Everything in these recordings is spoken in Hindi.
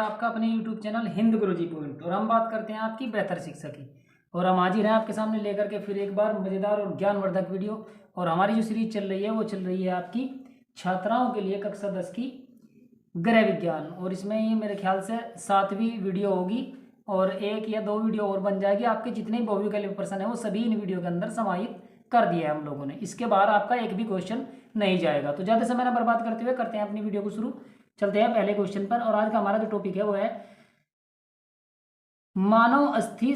आपका अपने YouTube चैनल हिंद गुरुजी पॉइंट और हम बात करते हैं आपकी बेहतर शिक्षा की। और हम हाजिर हैं आपके सामने लेकर के फिर एक बार मज़ेदार और ज्ञानवर्धक वीडियो। और हमारी जो सीरीज चल रही है वो चल रही है आपकी छात्राओं के लिए कक्षा 10 की गृह विज्ञान। और इसमें ये मेरे ख्याल से 7वीं वीडियो होगी और 1 या 2 वीडियो और बन जाएगी। आपके जितने भी भौतिक प्रश्न है वो सभी इन वीडियो के अंदर समाहित कर दिया है हम लोगों ने। इसके बाहर आपका एक भी क्वेश्चन नहीं जाएगा। तो ज़्यादा समय ना बर्बाद करते हुए करते हैं अपनी वीडियो को शुरू। चलते हैं पहले क्वेश्चन पर। और आज का हमारा जो टॉपिक है वो है मानव अस्थि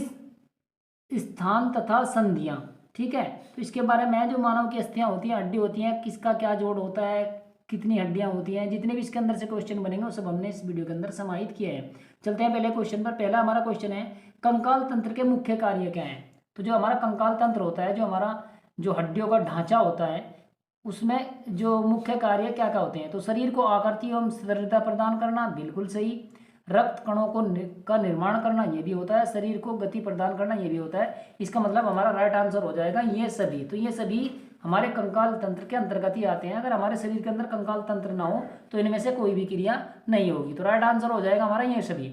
स्थान तथा संधियां। ठीक है, तो इसके बारे में जो मानव की अस्थियां होती हैं, हड्डी होती हैं, किसका क्या जोड़ होता है, कितनी हड्डियां होती हैं, जितने भी इसके अंदर से क्वेश्चन बनेंगे वो सब हमने इस वीडियो के अंदर समाहित किए हैं। चलते हैं पहले क्वेश्चन पर। पहला हमारा क्वेश्चन है कंकाल तंत्र के मुख्य कार्य क्या है। तो जो हमारा कंकाल तंत्र होता है, जो हमारा जो हड्डियों का ढांचा होता है, उसमें जो मुख्य कार्य क्या क्या होते हैं। तो शरीर को आकृति एवं स्थिरता प्रदान करना, बिल्कुल सही। रक्त कणों का निर्माण करना, ये भी होता है। शरीर को गति प्रदान करना, ये भी होता है। इसका मतलब हमारा राइट आंसर हो जाएगा ये सभी। तो ये सभी हमारे कंकाल तंत्र के अंतर्गत ही आते हैं। अगर हमारे शरीर के अंदर कंकाल तंत्र ना हो तो इनमें से कोई भी क्रिया नहीं होगी। तो राइट आंसर हो जाएगा हमारा ये सभी।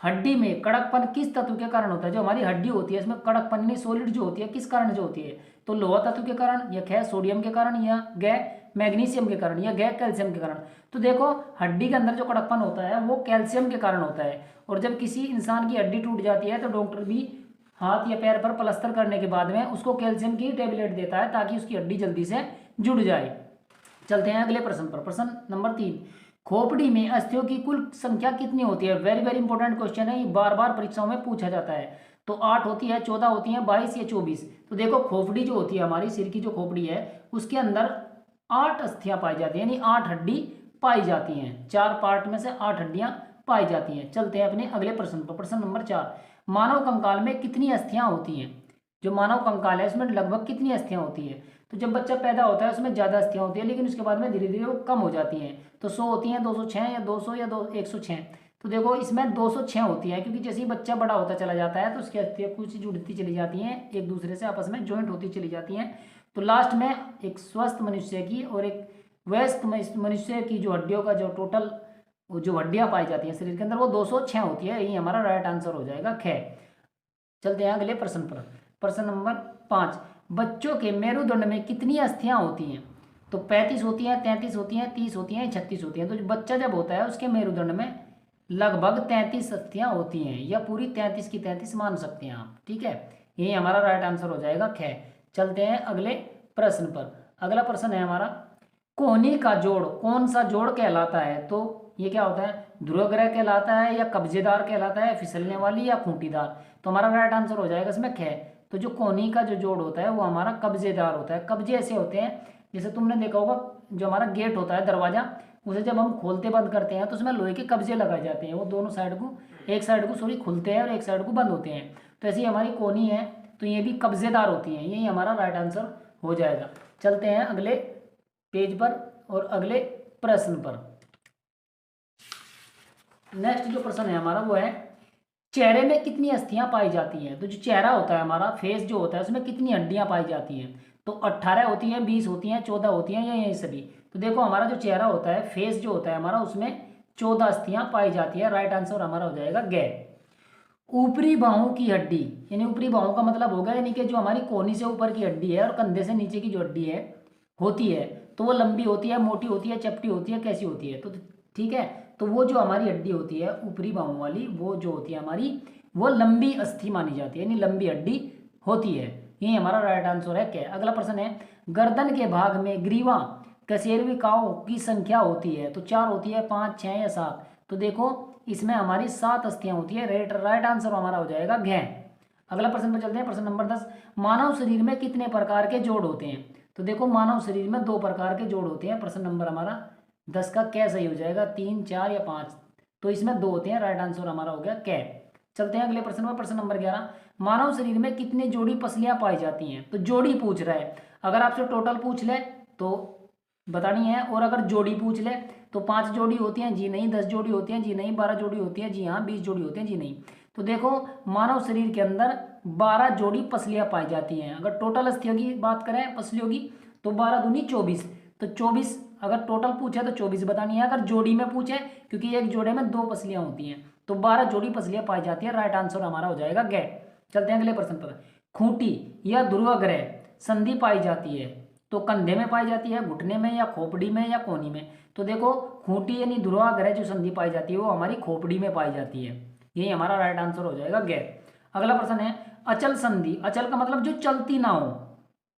हड्डी में कड़कपन किस तत्व के कारण होता है। जो हमारी हड्डी होती है इसमें कड़कपन यानी सॉलिड जो होती है किस कारण जो होती है। तो लोहा तत्व के कारण, या ख सोडियम के कारण, या ग मैग्नीशियम के कारण, या ग कैल्शियम के कारण। तो देखो हड्डी के अंदर जो कड़कपन होता है वो कैल्शियम के कारण होता है। और जब किसी इंसान की हड्डी टूट जाती है तो डॉक्टर भी हाथ या पैर पर प्लास्टर करने के बाद में उसको कैल्शियम की टेबलेट देता है ताकि उसकी हड्डी जल्दी से जुड़ जाए। चलते हैं अगले प्रश्न पर। प्रश्न नंबर 3, खोपड़ी में अस्थियों की कुल संख्या कितनी होती है। वेरी वेरी इंपॉर्टेंट क्वेश्चन है, ये बार बार परीक्षाओं में पूछा जाता है। तो 8 होती है, 14 होती है, 22 या 24। तो देखो खोपड़ी जो होती है हमारी सिर की जो खोपड़ी है उसके अंदर 8 अस्थियां पाई जाती है, यानी 8 हड्डी पाई जाती हैं। 4 पार्ट में से 8 हड्डियां पाई जाती हैं। चलते हैं अपने अगले प्रश्न पर। प्रश्न नंबर 4, मानव कंकाल में कितनी अस्थियां होती हैं। जो मानव कंकाल है उसमें लगभग कितनी अस्थियां होती है। तो जब बच्चा पैदा होता है उसमें ज़्यादा अस्थियां होती है, लेकिन उसके बाद में धीरे धीरे वो कम हो जाती हैं। तो 100 होती हैं, 206 या 200 या 106। तो देखो इसमें 206 होती है, क्योंकि जैसे ही बच्चा बड़ा होता चला जाता है तो उसकी अस्थियां कुछ जुड़ती चली जाती हैं, एक दूसरे से आपस में ज्वाइंट होती चली जाती हैं। तो लास्ट में एक स्वस्थ मनुष्य की और एक वयस्क मनुष्य की जो हड्डियों का जो टोटल जो हड्डियां पाई जाती हैं शरीर के अंदर वो 206 होती है। यही हमारा राइट आंसर हो जाएगा ख। चलते हैं अगले प्रश्न पर। प्रश्न नंबर 5, बच्चों के मेरुदंड में कितनी अस्थियां होती हैं। तो 35 होती हैं, 33 होती हैं, 30 होती हैं, 36 होती हैं। तो बच्चा जब होता है उसके मेरुदंड में लगभग 33 अस्थियां होती हैं, या पूरी 33 की 33 मान सकते हैं आप। ठीक है, यही हमारा राइट आंसर हो जाएगा ख। चलते हैं अगले प्रश्न पर। अगला प्रश्न है हमारा कोहनी का जोड़ कौन सा जोड़ कहलाता है। तो ये क्या होता है, ध्रुव ग्रह कहलाता है, या कब्जेदार कहलाता है, फिसलने वाली, या खूंटीदार। तो हमारा राइट आंसर हो जाएगा इसमें ख। तो जो कोहनी का जो जोड़ होता है वो हमारा कब्जेदार होता है। कब्जे ऐसे होते हैं जैसे तुमने देखा होगा, जो हमारा गेट होता है दरवाजा, उसे जब हम खोलते बंद करते हैं तो उसमें लोहे के कब्जे लगाए जाते हैं। वो दोनों साइड को, एक साइड को सॉरी खुलते हैं और एक साइड को बंद होते हैं। तो ऐसी हमारी कोहनी है, तो ये भी कब्जेदार होती है। यही हमारा राइट आंसर हो जाएगा। चलते हैं अगले पेज पर और अगले प्रश्न पर। नेक्स्ट जो प्रश्न है हमारा वो है चेहरे में कितनी अस्थियां पाई जाती हैं। तो जो चेहरा होता है हमारा फेस जो होता है उसमें कितनी हड्डियां पाई जाती हैं। तो 18 होती हैं, 20 होती हैं, 14 होती हैं, या यही सभी। तो देखो हमारा जो चेहरा होता है, फेस जो होता है हमारा, उसमें 14 अस्थियां पाई जाती है। राइट आंसर हमारा हो जाएगा ग। ऊपरी बाहों की हड्डी, यानी ऊपरी बाहों का मतलब होगा यानी कि जो हमारी कोहनी से ऊपर की हड्डी है और कंधे से नीचे की जो हड्डी है होती है, तो वो लंबी होती है, मोटी होती है, चपटी होती है, कैसी होती है। तो ठीक है, तो वो जो हमारी हड्डी होती है ऊपरी बाहों वाली, वो जो होती है हमारी, वो लंबी अस्थि मानी जाती है, यानी लंबी हड्डी होती है। यही हमारा राइट आंसर है क्या। अगला प्रश्न है गर्दन के भाग में ग्रीवा कशेरुकिकाओं की संख्या होती है। तो 4 होती है, 5, 6 या 7। तो देखो इसमें हमारी 7 अस्थियां होती है। राइट आंसर हमारा हो जाएगा घ। अगला प्रश्न पर चलते हैं। प्रश्न नंबर 10, मानव शरीर में कितने प्रकार के जोड़ होते हैं। तो देखो मानव शरीर में 2 प्रकार के जोड़ होते हैं। प्रश्न नंबर हमारा 10 का क्या सही हो जाएगा, 3, 4 या 5। तो इसमें 2 होते हैं। राइट आंसर हमारा हो गया कै। चलते हैं अगले प्रश्न पर। प्रश्न नंबर 11, मानव शरीर में कितनी जोड़ी पसलियां पाई जाती हैं। तो जोड़ी पूछ रहा है, अगर आपसे टोटल पूछ ले तो बतानी है, और अगर जोड़ी पूछ ले तो 5 जोड़ी होती हैं, जी नहीं। 10 जोड़ी होती हैं, जी नहीं। 12 जोड़ी होती हैं, जी हाँ। 20 जोड़ी होती हैं, जी नहीं। तो देखो मानव शरीर के अंदर 12 जोड़ी पसलियां पाई जाती हैं। अगर टोटल अस्थियों की बात करें पसलियों की तो 12 दूनी 24। तो 24 अगर टोटल पूछे तो 24 बतानी है। अगर जोड़ी में पूछे क्योंकि एक जोड़े में 2 पसलियां होती हैं, तो 12 जोड़ी पसलियां पाई जाती है। राइट आंसर हमारा हो जाएगा गे। चलते हैं अगले प्रश्न पर। खूंटी या ध्रुवग्रह संधि पाई जाती है तो कंधे में पाई जाती है, घुटने में, या खोपड़ी में, या कोहनी में। तो देखो खूंटी यानी ध्रुवग्रह जो संधि पाई जाती है वो हमारी खोपड़ी में पाई जाती है। यही हमारा राइट आंसर हो जाएगा गे। अगला प्रश्न है अचल संधि, अचल का मतलब जो चलती ना हो,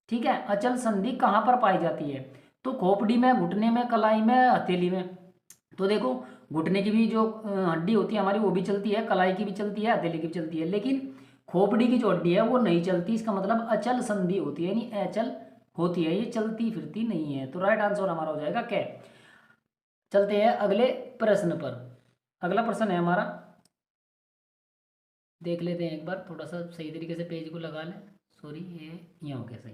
ठीक है। अचल संधि कहाँ पर पाई जाती है? तो खोपड़ी में, घुटने में, कलाई में, हथेली में। तो देखो घुटने की भी जो हड्डी होती है हमारी वो भी चलती है, कलाई की भी चलती है, हथेली की भी चलती है, लेकिन खोपड़ी की जो हड्डी है वो नहीं चलती। इसका मतलब अचल संधि होती है, यानी अचल होती है, ये चलती फिरती नहीं है। तो राइट आंसर हमारा हो जाएगा क्या। चलते हैं अगले प्रश्न पर। अगला प्रश्न है हमारा, देख लेते हैं एक बार, थोड़ा सा सही तरीके से पेज को लगा लें। सॉरी, ये यहाँ हो गया सही।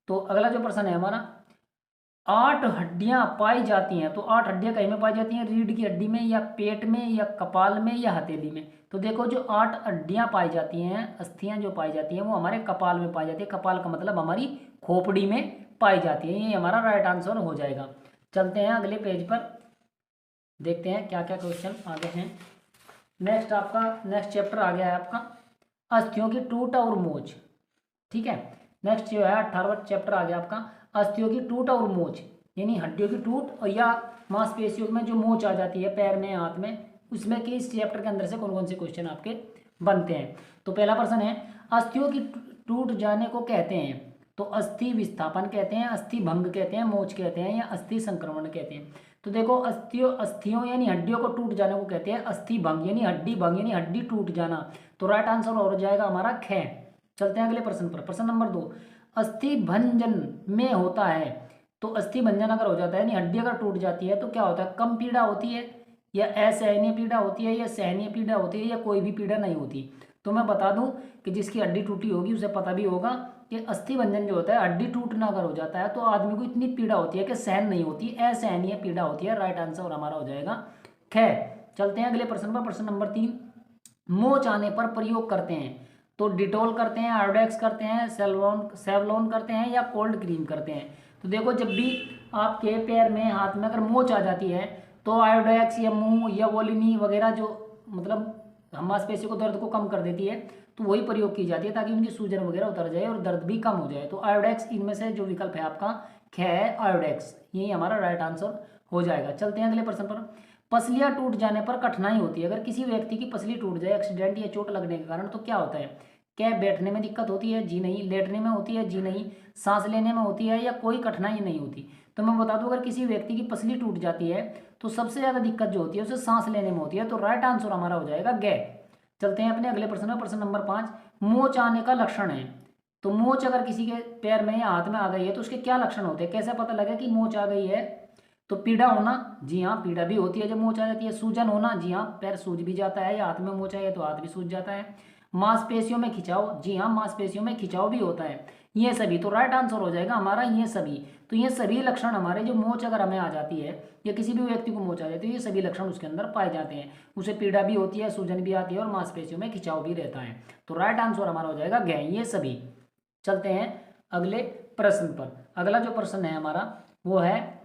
तो अगला जो प्रश्न है हमारा, 8 हड्डियां पाई जाती हैं, तो 8 हड्डियां कहीं में पाई जाती हैं? रीढ़ की हड्डी में, या पेट में, या कपाल में, या हथेली में। तो देखो जो 8 हड्डियां पाई जाती हैं, अस्थियां जो पाई जाती हैं वो हमारे कपाल में पाई जाती है। कपाल का मतलब हमारी खोपड़ी में पाई जाती है। ये हमारा राइट आंसर हो जाएगा। चलते हैं अगले पेज पर, देखते हैं क्या क्या क्वेश्चन आगे हैं। नेक्स्ट चैप्टर आ गया है आपका अस्थियों की टूट और मोच, ठीक है। नेक्स्ट जो है 18वां चैप्टर आ गया आपका अस्थियों की टूट और मोच, यानी हड्डियों की टूट और या मांसपेशियों में जो मोच आ जाती है पैर में, हाथ में, उसमें कि इस चैप्टर के अंदर से कौन कौन से क्वेश्चन आपके बनते हैं। तो पहला प्रश्न है अस्थियों की टूट जाने को कहते हैं? तो अस्थि विस्थापन कहते हैं, अस्थि भंग कहते हैं, मोच कहते हैं, या अस्थि संक्रमण कहते हैं। तो देखो अस्थियों यानी हड्डियों को टूट जाने को कहते हैं अस्थि भंग, यानी हड्डी भंग, यानी हड्डी टूट जाना। तो राइट आंसर हो जाएगा हमारा ख। चलते हैं अगले प्रश्न पर। प्रश्न नंबर 2, अस्थि भंजन में होता है। तो अस्थि भंजन अगर हो जाता है यानी हड्डी अगर टूट जाती है तो क्या होता है? कम पीड़ा होती है, या असहनीय पीड़ा होती है, या सहनीय पीड़ा होती है, या कोई भी पीड़ा नहीं होती। तो मैं बता दूं कि जिसकी हड्डी टूटी होगी उसे पता भी होगा कि अस्थि भंजन जो होता है, हड्डी टूटना अगर हो जाता है तो आदमी को इतनी पीड़ा होती है कि सहन नहीं होती, असहनीय पीड़ा होती है। राइट आंसर हमारा हो जाएगा ख। चलते हैं अगले प्रश्न पर। प्रश्न नंबर 3, मोच आने पर प्रयोग करते हैं। तो डिटोल करते हैं, आयोडेक्स करते हैं, सेवलॉन करते हैं, या कोल्ड क्रीम करते हैं। तो देखो जब भी आपके पैर में, हाथ में अगर मोच आ जाती है तो आयोडेक्स या मुंह या वोलिनी वगैरह जो मतलब मांसपेशियों को दर्द को कम कर देती है तो वही प्रयोग की जाती है ताकि उनकी सूजन वगैरह उतर जाए और दर्द भी कम हो जाए। तो आयोडेक्स इनमें से जो विकल्प है आपका ख है, आयोडेक्स, यही हमारा राइट आंसर हो जाएगा। चलते हैं अगले प्रश्न पर। पसलियां टूट जाने पर कठिनाई होती है। अगर किसी व्यक्ति की पसली टूट जाए एक्सीडेंट या चोट लगने के कारण तो क्या होता है? क्या बैठने में दिक्कत होती है? जी नहीं। लेटने में होती है? जी नहीं। सांस लेने में होती है, या कोई कठिनाई नहीं होती? तो मैं बता दूं अगर किसी व्यक्ति की पसली टूट जाती है तो सबसे ज्यादा दिक्कत जो होती है उसे सांस लेने में होती है। तो राइट आंसर हमारा हो जाएगा गे। चलते हैं अपने अगले प्रश्न में। प्रश्न नंबर 5, मोच आने का लक्षण है। तो मोच अगर किसी के पैर में या हाथ में आ गई है तो उसके क्या लक्षण होते हैं? कैसे पता लगे कि मोच आ गई है? तो पीड़ा होना, जी हाँ पीड़ा भी होती है जब मोच आ जाती है। सूजन होना, जी हाँ पैर सूज भी जाता है, या हाथ में मोच आई है तो हाथ भी सूज जाता है। मांसपेशियों में खिंचाव, जी हाँ मांसपेशियों में खिंचाव भी होता है। ये सभी, तो राइट आंसर हो जाएगा हमारा ये सभी। तो ये सभी लक्षण हमारे, जो मोच अगर हमें आ जाती है या किसी भी व्यक्ति को मोच आ जाती है, ये सभी लक्षण उसके अंदर पाए जाते हैं। उसे पीड़ा भी होती है, सूजन भी आती है, और मांसपेशियों में खिंचाव भी रहता है। तो राइट आंसर हमारा हो जाएगा ग, ये सभी। चलते हैं अगले प्रश्न पर। अगला जो प्रश्न है हमारा वो है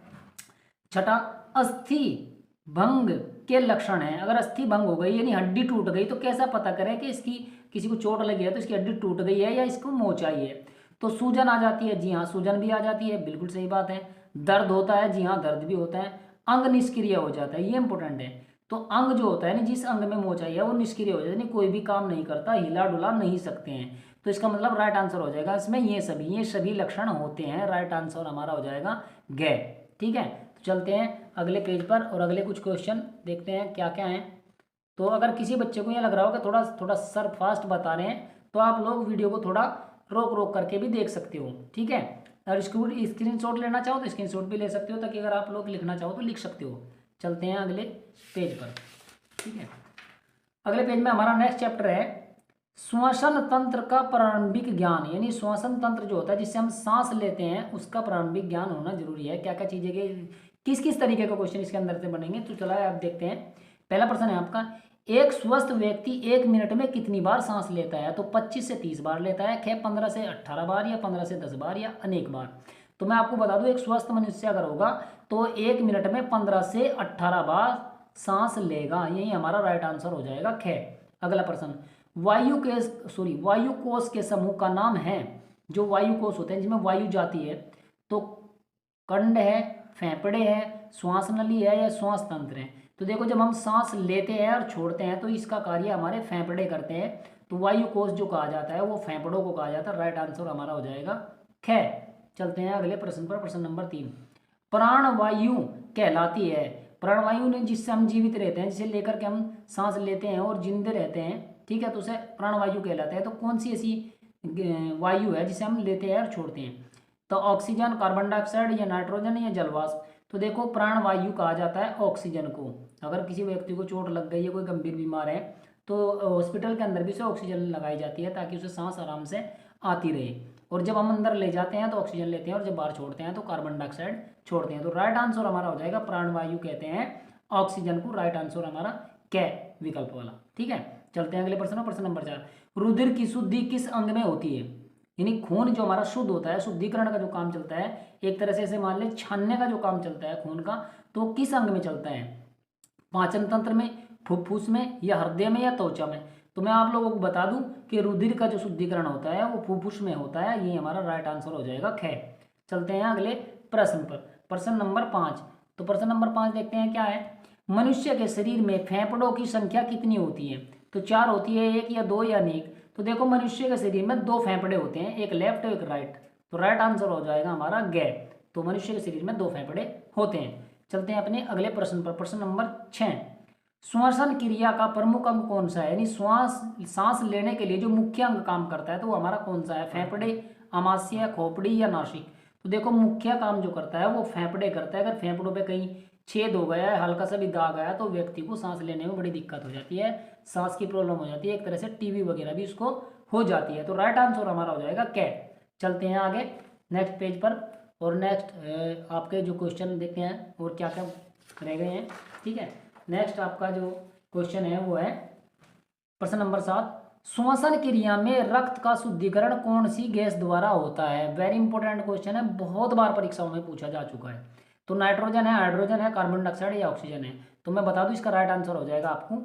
छठा, अस्थि भंग के लक्षण है। अगर अस्थि भंग हो गई यानी हड्डी टूट गई तो कैसा पता करें कि इसकी किसी को चोट लगी है तो इसकी हड्डी टूट गई है या इसको मोच आई है? तो सूजन आ जाती है, जी हाँ सूजन भी आ जाती है, बिल्कुल सही बात है। दर्द होता है, जी हाँ दर्द भी होता है। अंग निष्क्रिय हो जाता है, ये इंपॉर्टेंट है। तो अंग जो होता है ना, जिस अंग में मोच आई है वो निष्क्रिय हो जाता है, यानी कोई भी काम नहीं करता, हिला डुला नहीं सकते हैं। तो इसका मतलब राइट आंसर हो जाएगा इसमें ये सभी लक्षण होते हैं। राइट आंसर हमारा हो जाएगा ग, ठीक है। तो चलते हैं अगले पेज पर और अगले कुछ क्वेश्चन देखते हैं क्या क्या हैं। तो अगर किसी बच्चे को ये लग रहा हो कि थोड़ा थोड़ा सर फास्ट बता रहे हैं तो आप लोग वीडियो को थोड़ा रोक रोक करके भी देख सकते हो, ठीक है। और स्क्रीनशॉट लेना चाहो तो स्क्रीनशॉट भी ले सकते हो, ताकि अगर आप लोग लिखना चाहो तो लिख सकते हो। चलते हैं अगले पेज पर, ठीक है। अगले पेज में हमारा नेक्स्ट चैप्टर है श्वसन तंत्र का प्रारंभिक ज्ञान, यानी श्वसन तंत्र जो होता है जिससे हम सांस लेते हैं उसका प्रारंभिक ज्ञान होना जरूरी है। क्या क्या चीजें के किस किस तरीके का क्वेश्चन इसके अंदर से बनेंगे, तो चला आप देखते हैं। पहला प्रश्न है आपका, एक स्वस्थ व्यक्ति 1 मिनट में कितनी बार सांस लेता है? तो 25 से 30 बार लेता है, 15 से 18 बार, या 15 से 10 बार, या अनेक बार। तो मैं आपको बता दूं एक स्वस्थ मनुष्य अगर होगा तो 1 मिनट में 15 से 18 बार सांस लेगा, यही हमारा राइट आंसर हो जाएगा ख। अगला प्रश्न, वायु कोश के समूह का नाम है। जो वायु कोश होते हैं जिसमें वायु जाती है, तो कंड है, फेफड़े है, श्वास नली है या श्वास तंत्र है। तो देखो जब हम सांस लेते हैं और छोड़ते हैं तो इसका कार्य हमारे फेफड़े करते हैं, तो वायु कोश जो कहा जाता है वो फेफड़ों को कहा जाता है। राइट आंसर हमारा हो जाएगा ख। चलते हैं अगले प्रश्न पर, प्रश्न नंबर 3। प्राणवायु कहलाती है, प्राणवायु ने जिससे हम जीवित रहते हैं, जिसे लेकर के हम सांस लेते हैं और जिंदे रहते हैं, ठीक है, तो उसे प्राणवायु कहलाता है। तो कौन सी ऐसी वायु है जिसे हम लेते हैं और छोड़ते हैं? तो ऑक्सीजन, कार्बन डाइऑक्साइड या नाइट्रोजन या जलवाष्प। तो देखो प्राणवायु कहा जाता है ऑक्सीजन को। अगर किसी व्यक्ति को चोट लग गई है, कोई गंभीर बीमार है, तो हॉस्पिटल के अंदर भी उसे ऑक्सीजन लगाई जाती है ताकि उसे सांस आराम से आती रहे। और जब हम अंदर ले जाते हैं तो ऑक्सीजन लेते हैं और जब बाहर छोड़ते हैं तो कार्बन डाइऑक्साइड छोड़ते हैं। तो राइट आंसर हमारा हो जाएगा प्राणवायु कहते हैं ऑक्सीजन को। राइट आंसर हमारा कै विकल्प वाला। ठीक है, चलते हैं अगले प्रश्न, प्रश्न नंबर 4। रुधिर की शुद्धि किस अंग में होती है? यानी खून जो हमारा शुद्ध होता है, शुद्धिकरण का जो काम चलता है, एक तरह से ऐसे मान ले छानने का जो काम चलता है खून का, तो किस अंग में चलता है? पाचन तंत्र में, फुफ्फुस में या हृदय में या त्वचा में? तो मैं आप लोगों को बता दूं कि रुधिर का जो शुद्धिकरण होता है वो फुफ्फुस में होता है। ये हमारा राइट आंसर हो जाएगा ख। चलते हैं अगले प्रश्न पर, प्रश्न नंबर 5। तो प्रश्न नंबर 5 देखते हैं क्या है। मनुष्य के शरीर में फेफड़ों की संख्या कितनी होती है? तो 4 होती है, 1 या 2 या अनेक? तो देखो मनुष्य के शरीर में 2 फेफड़े होते हैं, एक लेफ्ट और एक राइट। तो राइट आंसर हो जाएगा हमारा ग। तो मनुष्य के शरीर में 2 फेफड़े होते हैं। चलते हैं अपने अगले प्रश्न पर, प्रश्न नंबर 6। श्वसन क्रिया का प्रमुख अंग कौन सा है? यानी सांस लेने के लिए जो मुख्य अंग काम करता है तो वो हमारा कौन सा है? फेफड़े, आमाशय, खोपड़ी या नासिक? तो देखो मुख्य काम जो करता है वो फेफड़े करता है। अगर फेफड़ों पे कहीं छेद हो गया है, हल्का सा भी दाग आया, तो व्यक्ति को सांस लेने में बड़ी दिक्कत हो जाती है, सांस की प्रॉब्लम हो जाती है, एक तरह से टीबी वगैरह भी उसको हो जाती है। तो राइट आंसर हमारा हो जाएगा कै। चलते हैं आगे नेक्स्ट पेज पर, और नेक्स्ट आपके जो क्वेश्चन देखते हैं और क्या क्या रह गए हैं। ठीक है, नेक्स्ट आपका जो क्वेश्चन है वो है प्रश्न नंबर 7। श्वसन क्रिया में रक्त का शुद्धिकरण कौन सी गैस द्वारा होता है? वेरी इंपॉर्टेंट क्वेश्चन है, बहुत बार परीक्षाओं में पूछा जा चुका है। तो नाइट्रोजन है, हाइड्रोजन है, कार्बन डाइऑक्साइड या ऑक्सीजन है? तो मैं बता दूं इसका राइट आंसर हो जाएगा आपको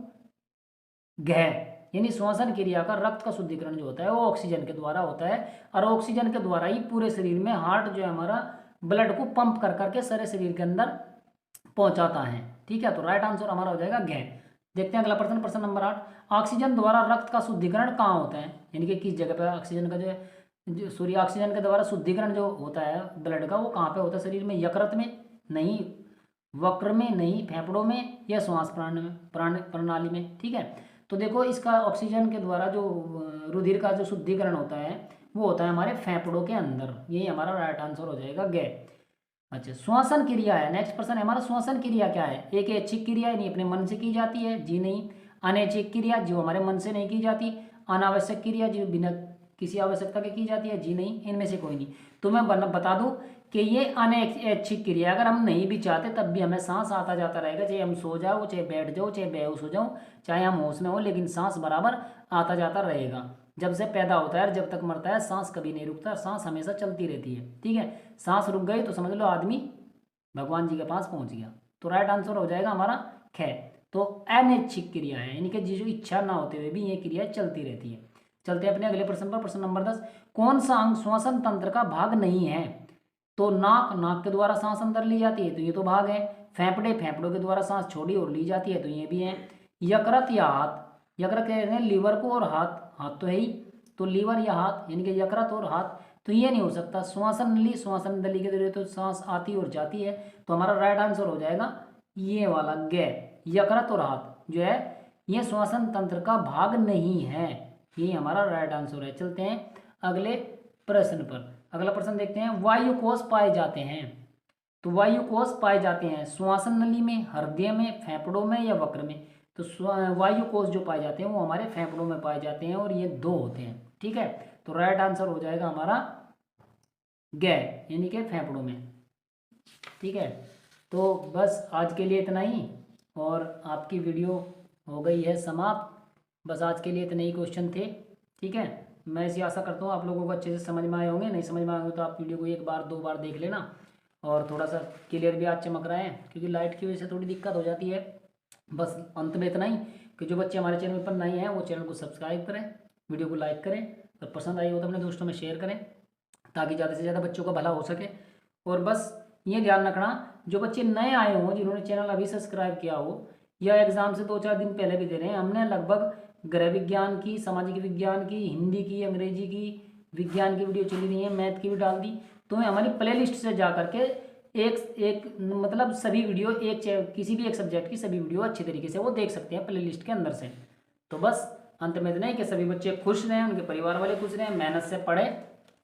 गह। यानी श्वसन क्रिया का रक्त का शुद्धिकरण जो होता है वो ऑक्सीजन के द्वारा होता है, और ऑक्सीजन के द्वारा ही पूरे शरीर में हार्ट जो है हमारा ब्लड को पंप कर करके सारे शरीर के अंदर पहुंचाता है। ठीक है, तो राइट आंसर हमारा हो जाएगा गह। देखते हैं अगला प्रश्न, प्रश्न नंबर 8। ऑक्सीजन द्वारा रक्त का शुद्धिकरण कहाँ होता है? यानी कि किस जगह पे ऑक्सीजन का जो सूर्य ऑक्सीजन के द्वारा शुद्धिकरण जो होता है ब्लड का, वो कहाँ पे होता है शरीर में? यकृत में नहीं, वक्र में नहीं, फेफड़ों में या श्वास प्रणाली में? ठीक है, तो देखो इसका ऑक्सीजन के द्वारा जो रुधिर का जो शुद्धिकरण होता है वो होता है हमारे फेफड़ों के अंदर। यही हमारा राइट आंसर हो जाएगा ग। अच्छा, श्वसन क्रिया है नेक्स्ट प्रश्न है हमारा। श्वसन क्रिया क्या है? एक ऐच्छिक क्रिया यानी अपने मन से की जाती है? जी नहीं। अनैच्छिक क्रिया जो हमारे मन से नहीं की जाती? अनावश्यक क्रिया जो बिना किसी आवश्यकता के की जाती है? जी नहीं, इनमें से कोई नहीं। तो मैं बता दूं कि ये अनैच्छिक क्रिया, अगर हम नहीं भी चाहते तब भी हमें सांस आता जाता रहेगा, चाहे हम सो जाओ, चाहे बैठ जाओ, चाहे बेहोश हो जाओ, चाहे हम होश में हो, लेकिन सांस बराबर आता जाता रहेगा। जब से पैदा होता है जब तक मरता है सांस कभी नहीं रुकता, सांस हमेशा चलती रहती है। ठीक है, सांस रुक गई तो समझ लो आदमी भगवान जी के पास पहुंच गया। तो राइट आंसर हो जाएगा हमारा ख। तो अनैच्छिक क्रिया है, यानी कि जो इच्छा ना होते हुए भी ये क्रिया चलती रहती है। चलते हैं अपने अगले प्रश्न पर, प्रश्न नंबर 10। कौन सा अंग श्वसन तंत्र का भाग नहीं है? तो नाक के द्वारा सांस अंदर ली जाती है, तो ये तो भाग है। फेफड़ों के द्वारा सांस छोड़ी और ली जाती है, तो ये भी है। यकृत या हाथ? यकृत कहते हैं लीवर को, और हाथ तो है ही, तो लीवर या हाथ, यानी कि यकृत और हाथ, तो ये नहीं हो सकता। श्वसन नली के जरिए तो सांस आती और जाती है, तो हमारा राइट आंसर हो जाएगा ये वाला ग। यकृत और हाथ जो है ये श्वसन तंत्र का भाग नहीं है, ये हमारा राइट आंसर है। चलते हैं अगले प्रश्न पर। अगला प्रश्न देखते हैं। वायु कोष पाए जाते हैं, तो वायु कोष पाए जाते हैं श्वसन नली में, हृदय में, फेफड़ों में या वक्र में? तो वायु कोष जो पाए जाते हैं वो हमारे फेफड़ों में पाए जाते हैं, और ये 2 होते हैं। ठीक है, तो राइट आंसर हो जाएगा हमारा ग, यानी कि फेफड़ों में। ठीक है, तो बस आज के लिए इतना ही, और आपकी वीडियो हो गई है समाप्त। बस आज के लिए इतने ही क्वेश्चन थे। ठीक है, मैं ऐसी आशा करता हूँ आप लोगों को अच्छे से समझ में आए होंगे। नहीं समझ में आए होंगे तो आप वीडियो को 1 बार 2 बार देख लेना, और थोड़ा सा क्लियर भी आज चमक रहा है, क्योंकि लाइट की वजह से थोड़ी दिक्कत हो जाती है। बस अंत में इतना ही कि जो बच्चे हमारे चैनल पर नए हैं वो चैनल को सब्सक्राइब करें, वीडियो को लाइक करें, और पसंद आई हो तो अपने दोस्तों में शेयर करें ताकि ज़्यादा से ज़्यादा बच्चों का भला हो सके। और बस ये ध्यान रखना, जो बच्चे नए आए हों जिन्होंने चैनल अभी सब्सक्राइब किया हो या एग्ज़ाम से 2-4 दिन पहले भी दे रहे हैं, हमने लगभग गृह विज्ञान की, सामाजिक विज्ञान की, हिंदी की, अंग्रेजी की, विज्ञान की वीडियो चली रही है, मैथ की भी डाल दी। तो हमारी प्ले लिस्ट से जा करके एक एक मतलब सभी वीडियो किसी भी एक सब्जेक्ट की सभी वीडियो अच्छी तरीके से वो देख सकते हैं प्ले लिस्ट के अंदर से। तो बस अंत में इतना ही कि सभी बच्चे खुश रहें, उनके परिवार वाले खुश रहें, मेहनत से पढ़ें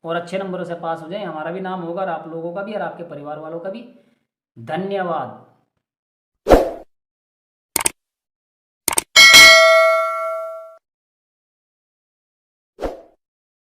और अच्छे नंबरों से पास हो जाएं। हमारा भी नाम होगा और आप लोगों का भी और आपके परिवार वालों का भी। धन्यवाद।